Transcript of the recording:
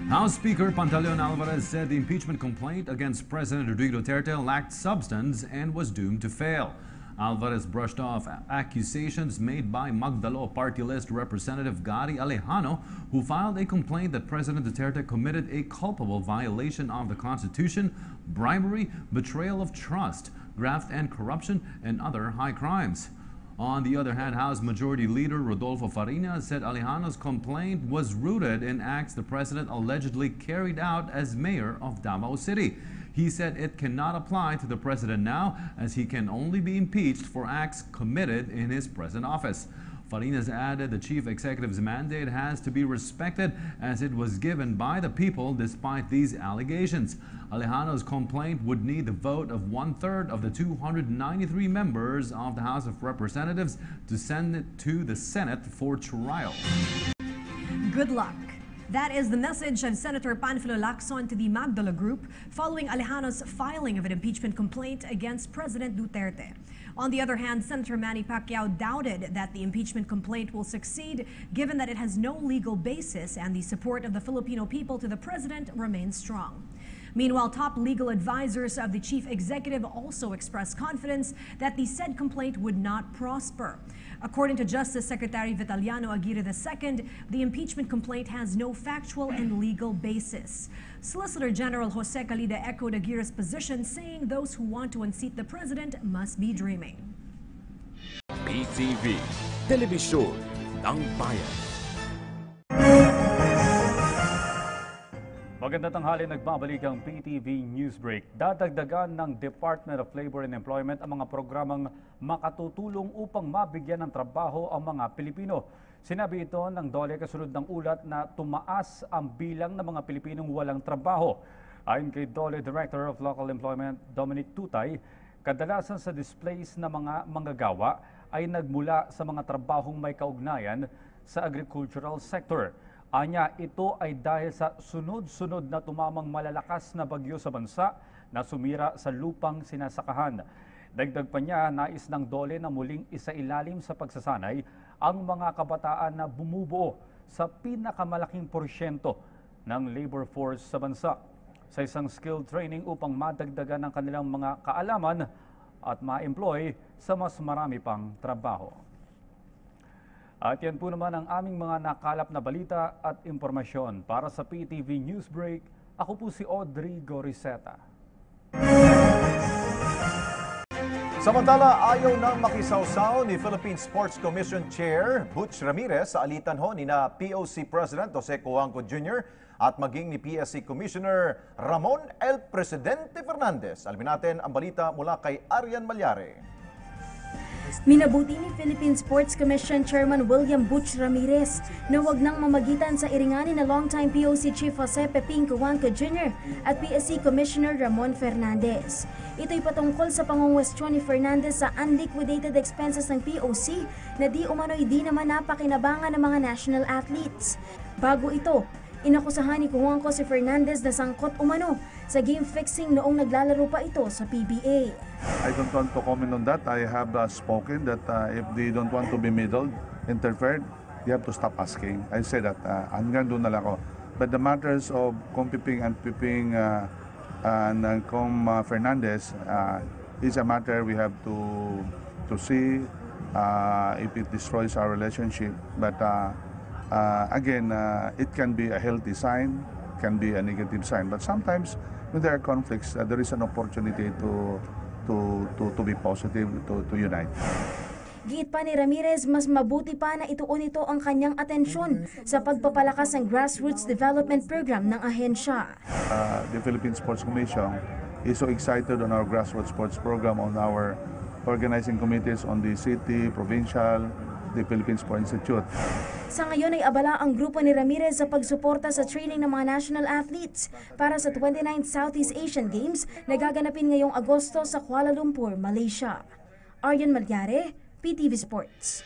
House Speaker Pantaleon Alvarez said the impeachment complaint against President Rodrigo Duterte lacked substance and was doomed to fail. Alvarez brushed off accusations made by Magdalo party list representative Gary Alejano, who filed a complaint that President Duterte committed a culpable violation of the Constitution, bribery, betrayal of trust, graft and corruption, and other high crimes. On the other hand, House Majority Leader Rodolfo Fariñas said Alejano's complaint was rooted in acts the president allegedly carried out as mayor of Davao City. He said it cannot apply to the president now, as he can only be impeached for acts committed in his present office. Fariñas added the chief executive's mandate has to be respected, as it was given by the people despite these allegations. Alejano's complaint would need the vote of 1/3 of the 293 members of the House of Representatives to send it to the Senate for trial. Good luck. That is the message of Senator Panfilo Lacson to the Magdala Group following Alejano's filing of an impeachment complaint against President Duterte. On the other hand, Senator Manny Pacquiao doubted that the impeachment complaint will succeed, given that it has no legal basis and the support of the Filipino people to the president remains strong. Meanwhile, top legal advisors of the chief executive also expressed confidence that the said complaint would not prosper. According to Justice Secretary Vitaliano Aguirre II, the impeachment complaint has no factual and legal basis. Solicitor General Jose Calida echoed Aguirre's position, saying those who want to unseat the president must be dreaming. PTV, Telebisyon ng Bayan. Magandang tanghali, nagbabalik ang PTV Newsbreak. Dadagdagan ng Department of Labor and Employment ang mga programang makatutulong upang mabigyan ng trabaho ang mga Pilipino. Sinabi ito ng DOLE kasunod ng ulat na tumaas ang bilang ng mga Pilipinong walang trabaho. Ayon kay DOLE Director of Local Employment Dominic Tutay, kadalasan sa displays na mga manggagawa ay nagmula sa mga trabahong may kaugnayan sa agricultural sector. Anya, ito ay dahil sa sunod-sunod na tumamang malalakas na bagyo sa bansa na sumira sa lupang sinasakahan. Dagdag pa niya, nais ng DOLE na muling isailalim sa pagsasanay ang mga kabataan na bumubuo sa pinakamalaking porsyento ng labor force sa bansa sa isang skill training upang madagdagan ang kanilang mga kaalaman at ma-employ sa mas marami pang trabaho. At yan po naman ang aming mga nakalap na balita at impormasyon. Para sa PTV Newsbreak, ako po si Audrey Goriseta. Samantala, ayaw nang makisawsaw ni Philippine Sports Commission Chair Butch Ramirez sa alitan ho ni na POC President Jose Cuangco Jr. at maging ni PSC Commissioner Ramon El Presidente Fernandez. Alamin natin ang balita mula kay Arian Malyare. Minabuti ni Philippine Sports Commission Chairman William Butch Ramirez na wag nang mamagitan sa iringanin na longtime POC Chief Jose Peping Cuangco Jr. at PSC Commissioner Ramon Fernandez. Ito'y patungkol sa pangungwestiyon ni Fernandez sa unliquidated expenses ng POC na di umano'y di naman napakinabangan ng mga national athletes. Bago ito, inakusahan ni Cuangco si Fernandez na sangkot umano sa game fixing noong naglalaro pa ito sa PBA. I don't want to comment on that. I have spoken that if they don't want to be meddled, interfered, you have to stop asking. I say that hanggang doon na lang ako. But the matters of Kong Piping and Piping and Kong Fernandez is a matter we have to see if it destroys our relationship. But again, it can be a healthy sign, can be a negative sign. But sometimes when there are conflicts, there is an opportunity to be positive, to unite. Giit pa ni Ramirez, mas mabuti pa na ituon ito ang kanyang atensyon sa pagpapalakas ng grassroots development program ng ahensya. The Philippine Sports Commission is so excited on our grassroots sports program, on our organizing committees on the city, provincial, the Philippine Sports Institute. Sa ngayon ay abala ang grupo ni Ramirez sa pagsuporta sa training ng mga national athletes para sa 29th Southeast Asian Games na gaganapin ngayong Agosto sa Kuala Lumpur, Malaysia. Arian Malyare, PTV Sports.